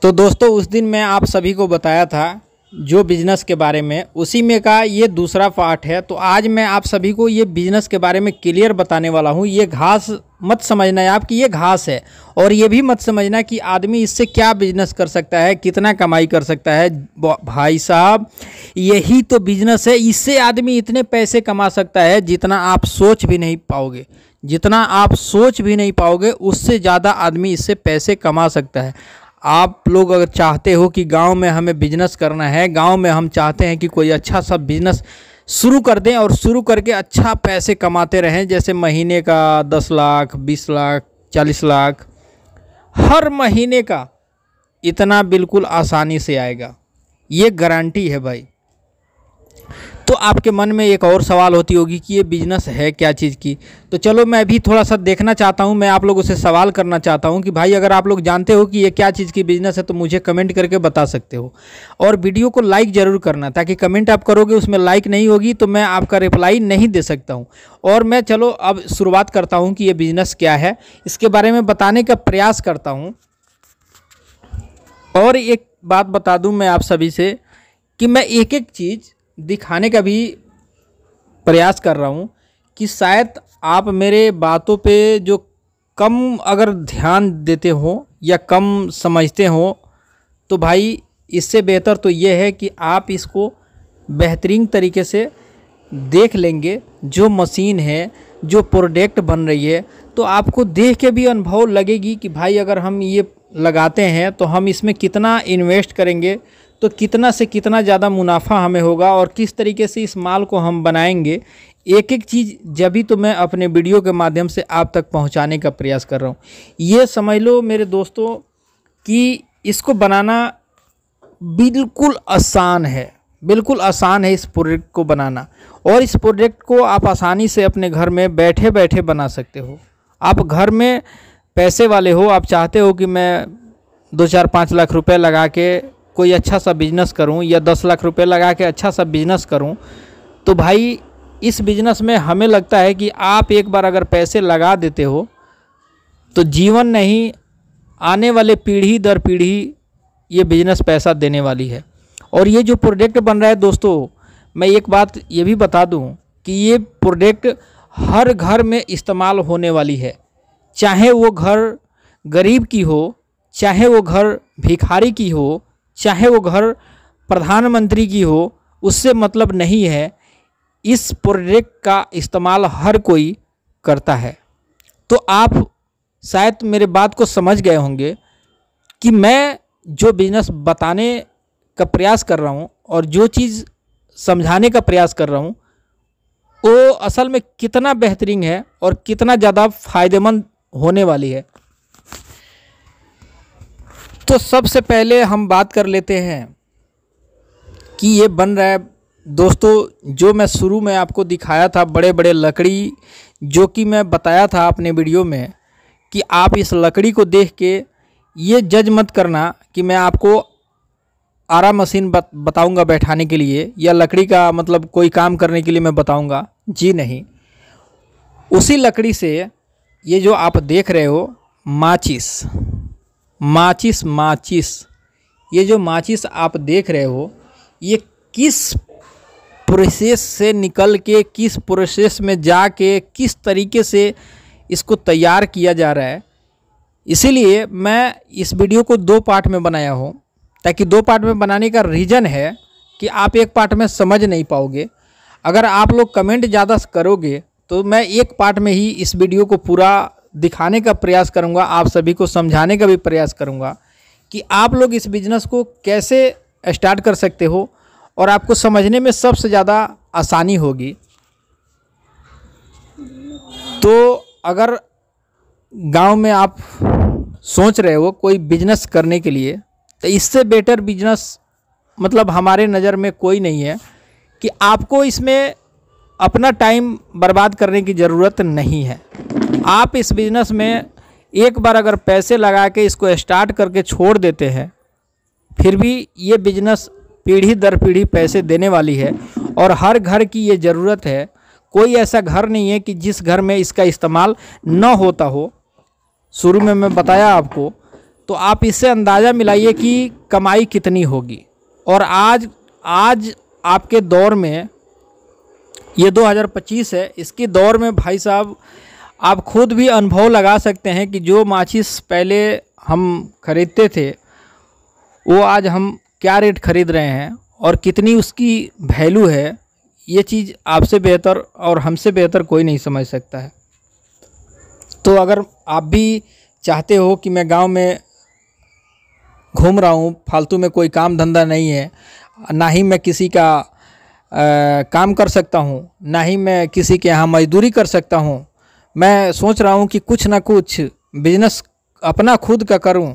तो दोस्तों उस दिन मैं आप सभी को बताया था जो बिज़नेस के बारे में, उसी में का ये दूसरा पार्ट है। तो आज मैं आप सभी को ये बिज़नेस के बारे में क्लियर बताने वाला हूँ। ये घास मत समझना है आप कि ये घास है, और ये भी मत समझना कि आदमी इससे क्या बिज़नेस कर सकता है, कितना कमाई कर सकता है। भाई साहब, यही तो बिज़नेस है। इससे आदमी इतने पैसे कमा सकता है जितना आप सोच भी नहीं पाओगे, जितना आप सोच भी नहीं पाओगे उससे ज़्यादा आदमी इससे पैसे कमा सकता है। आप लोग अगर चाहते हो कि गांव में हमें बिजनेस करना है, गांव में हम चाहते हैं कि कोई अच्छा सा बिजनेस शुरू कर दें और शुरू करके अच्छा पैसे कमाते रहें, जैसे महीने का 10 लाख, 20 लाख, 40 लाख हर महीने का, इतना बिल्कुल आसानी से आएगा, ये गारंटी है भाई। तो आपके मन में एक और सवाल होती होगी कि ये बिज़नेस है क्या चीज़ की। तो चलो मैं भी थोड़ा सा देखना चाहता हूँ, मैं आप लोगों से सवाल करना चाहता हूँ कि भाई अगर आप लोग जानते हो कि ये क्या चीज़ की बिज़नेस है तो मुझे कमेंट करके बता सकते हो। और वीडियो को लाइक ज़रूर करना, ताकि कमेंट आप करोगे उसमें लाइक नहीं होगी तो मैं आपका रिप्लाई नहीं दे सकता हूँ। और मैं चलो अब शुरुआत करता हूँ कि ये बिज़नेस क्या है, इसके बारे में बताने का प्रयास करता हूँ। और एक बात बता दूँ मैं आप सभी से कि मैं एक एक चीज़ दिखाने का भी प्रयास कर रहा हूँ कि शायद आप मेरे बातों पे जो कम अगर ध्यान देते हो या कम समझते हो, तो भाई इससे बेहतर तो ये है कि आप इसको बेहतरीन तरीके से देख लेंगे। जो मशीन है, जो प्रोडक्ट बन रही है, तो आपको देख के भी अनुभव लगेगी कि भाई अगर हम ये लगाते हैं तो हम इसमें कितना इन्वेस्ट करेंगे तो कितना से कितना ज़्यादा मुनाफा हमें होगा, और किस तरीके से इस माल को हम बनाएंगे। एक एक चीज़ जब भी तो मैं अपने वीडियो के माध्यम से आप तक पहुंचाने का प्रयास कर रहा हूं। ये समझ लो मेरे दोस्तों कि इसको बनाना बिल्कुल आसान है, बिल्कुल आसान है इस प्रोडक्ट को बनाना। और इस प्रोडक्ट को आप आसानी से अपने घर में बैठे बैठे बना सकते हो। आप घर में पैसे वाले हो, आप चाहते हो कि मैं 2-4-5 लाख रुपए लगा के कोई अच्छा सा बिज़नेस करूं, या 10 लाख रुपए लगा के अच्छा सा बिज़नेस करूं, तो भाई इस बिज़नेस में हमें लगता है कि आप एक बार अगर पैसे लगा देते हो तो जीवन नहीं, आने वाले पीढ़ी दर पीढ़ी ये बिज़नेस पैसा देने वाली है। और ये जो प्रोडक्ट बन रहा है दोस्तों, मैं एक बात ये भी बता दूं कि ये प्रोडक्ट हर घर में इस्तेमाल होने वाली है। चाहे वो घर गरीब की हो, चाहे वो घर भिखारी की हो, चाहे वो घर प्रधानमंत्री की हो, उससे मतलब नहीं है। इस प्रोडक्ट का इस्तेमाल हर कोई करता है। तो आप शायद मेरे बात को समझ गए होंगे कि मैं जो बिज़नेस बताने का प्रयास कर रहा हूँ और जो चीज़ समझाने का प्रयास कर रहा हूँ वो असल में कितना बेहतरीन है और कितना ज़्यादा फायदेमंद होने वाली है। तो सबसे पहले हम बात कर लेते हैं कि ये बन रहा है दोस्तों, जो मैं शुरू में आपको दिखाया था बड़े बड़े लकड़ी, जो कि मैं बताया था अपने वीडियो में कि आप इस लकड़ी को देख के ये जज मत करना कि मैं आपको आरा मशीन बताऊंगा बैठाने के लिए, या लकड़ी का मतलब कोई काम करने के लिए मैं बताऊंगा। जी नहीं, उसी लकड़ी से ये जो आप देख रहे हो माचिस, ये जो माचिस आप देख रहे हो, ये किस प्रोसेस से निकल के, किस प्रोसेस में जाके, किस तरीके से इसको तैयार किया जा रहा है। इसीलिए मैं इस वीडियो को 2 पार्ट में बनाया हूँ, ताकि 2 पार्ट में बनाने का रीज़न है कि आप एक पार्ट में समझ नहीं पाओगे। अगर आप लोग कमेंट ज़्यादा करोगे तो मैं एक पार्ट में ही इस वीडियो को पूरा दिखाने का प्रयास करूंगा, आप सभी को समझाने का भी प्रयास करूंगा कि आप लोग इस बिज़नेस को कैसे स्टार्ट कर सकते हो और आपको समझने में सबसे ज़्यादा आसानी होगी। तो अगर गांव में आप सोच रहे हो कोई बिज़नेस करने के लिए, तो इससे बेटर बिज़नेस मतलब हमारे नज़र में कोई नहीं है कि आपको इसमें अपना टाइम बर्बाद करने की ज़रूरत नहीं है। आप इस बिज़नेस में एक बार अगर पैसे लगा के इसको स्टार्ट करके छोड़ देते हैं, फिर भी ये बिज़नेस पीढ़ी दर पीढ़ी पैसे देने वाली है, और हर घर की ये ज़रूरत है। कोई ऐसा घर नहीं है कि जिस घर में इसका इस्तेमाल न होता हो। शुरू में मैं बताया आपको तो आप इससे अंदाज़ा मिलाइए कि कमाई कितनी होगी। और आज आपके दौर में, ये 2025 है, इसके दौर में भाई साहब आप खुद भी अनुभव लगा सकते हैं कि जो माचिस पहले हम खरीदते थे वो आज हम क्या रेट खरीद रहे हैं और कितनी उसकी वैल्यू है। ये चीज़ आपसे बेहतर और हमसे बेहतर कोई नहीं समझ सकता है। तो अगर आप भी चाहते हो कि मैं गांव में घूम रहा हूँ, फालतू में कोई काम धंधा नहीं है, ना ही मैं किसी का काम कर सकता हूँ, ना ही मैं किसी के यहाँ मजदूरी कर सकता हूँ, मैं सोच रहा हूँ कि कुछ ना कुछ बिजनेस अपना खुद का करूँ,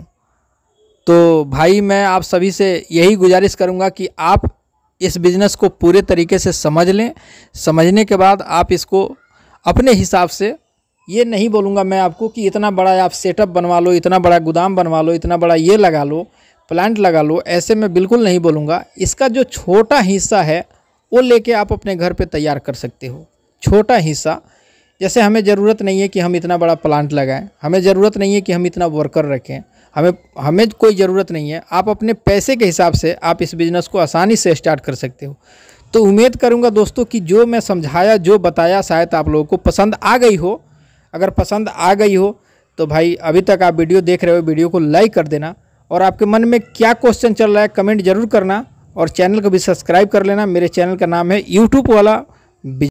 तो भाई मैं आप सभी से यही गुजारिश करूँगा कि आप इस बिज़नेस को पूरे तरीके से समझ लें। समझने के बाद आप इसको अपने हिसाब से, ये नहीं बोलूँगा मैं आपको कि इतना बड़ा आप सेटअप बनवा लो, इतना बड़ा गोदाम बनवा लो, इतना बड़ा ये लगा लो, प्लांट लगा लो, ऐसे मैं बिल्कुल नहीं बोलूँगा। इसका जो छोटा हिस्सा है वो लेके आप अपने घर पे तैयार कर सकते हो। छोटा हिस्सा, जैसे हमें ज़रूरत नहीं है कि हम इतना बड़ा प्लांट लगाएं, हमें ज़रूरत नहीं है कि हम इतना वर्कर रखें, हमें कोई ज़रूरत नहीं है। आप अपने पैसे के हिसाब से आप इस बिज़नेस को आसानी से स्टार्ट कर सकते हो। तो उम्मीद करूँगा दोस्तों कि जो मैं समझाया, जो बताया, शायद आप लोगों को पसंद आ गई हो। अगर पसंद आ गई हो तो भाई अभी तक आप वीडियो देख रहे हो, वीडियो को लाइक कर देना, और आपके मन में क्या क्वेश्चन चल रहा है कमेंट जरूर करना, और चैनल को भी सब्सक्राइब कर लेना। मेरे चैनल का नाम है यूट्यूब वाला